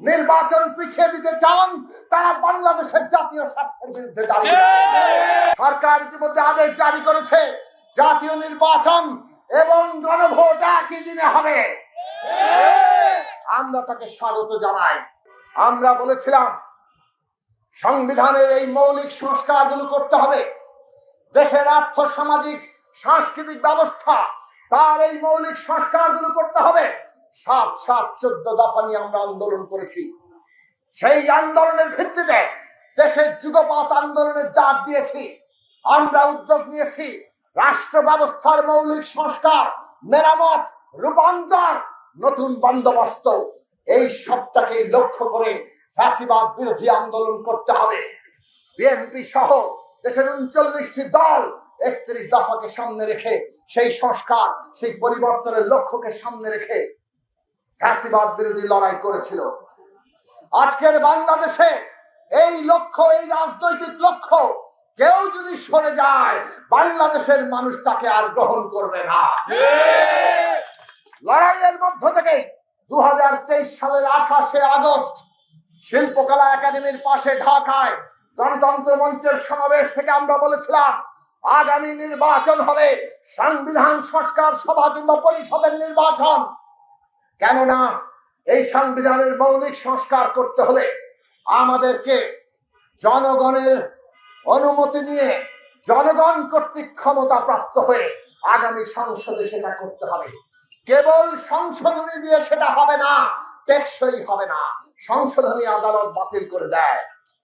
নির্বাচন পিছিয়ে দিতে চান, তারা বাংলাদেশের জাতীয় স্বার্থের বিরুদ্ধে দাঁড়িয়ে। সরকার ইতিমধ্যে আদেশ জারি করেছে, জাতীয় নির্বাচন এবং গণভোট একই দিনে হবে। আমরা তাকে স্বাগত জানাই। আমরা বলেছিলাম সংবিধানের এই মৌলিক সংস্কারগুলো করতে হবে। দেশের আর্থ সামাজিক সাংস্কৃতিক ব্যবস্থা, তার এই মৌলিক সংস্কারগুলো করতে হবে। ৭-৭-১৪ দফা নিয়ে আমরা আন্দোলন করেছি। সেই আন্দোলনের ভিত্তিতে দেশের যুগপৎ আন্দোলনের ডাক দিয়েছি। আমরা উদ্যোগ নিয়েছি রাষ্ট্র ব্যবস্থার মৌলিক সংস্কার, মেরামত, রূপান্তর, নতুন বন্দোবস্ত, এই সবটাকে লক্ষ্য করে ফ্যাসিবাদ বিরোধী আন্দোলন করতে হবে। বিএনপি সহ দেশের ৩৯টি দল ৩১ দফাকে সামনে রেখে, সেই সংস্কার, সেই পরিবর্তনের লক্ষ্যকে সামনে রেখে ফ্যাসিবাদ বিরোধী লড়াই করেছিল। আজকের বাংলাদেশে এই লক্ষ্য, এই রাজনৈতিক লক্ষ্য কেউ যদি সরে যায়, বাংলাদেশের মানুষ তাকে আর গ্রহণ করবে না। লড়াইয়ের মধ্য থেকে ২০২৩ সালের ২৮শে আগস্ট শিল্পকলা একাডেমির পাশে ঢাকায় গণতন্ত্র মঞ্চের সমাবেশ থেকে আমরা বলেছিলাম, আগামী নির্বাচন হবে সংবিধান সংস্কার সভা কিংবা পরিষদের নির্বাচন। কেননা এই সংবিধানের মৌলিক সংস্কার করতে হলে আমাদেরকে জনগণের অনুমতি নিয়ে, জনগণ কর্তৃক ক্ষমতা প্রাপ্ত হয়ে আগামী সংসদে সেটা করতে হবে। কেবল সংশোধনী দিয়ে সেটা হবে না, টেকসই হবে না। সংশোধনী আদালত বাতিল করে দেয়।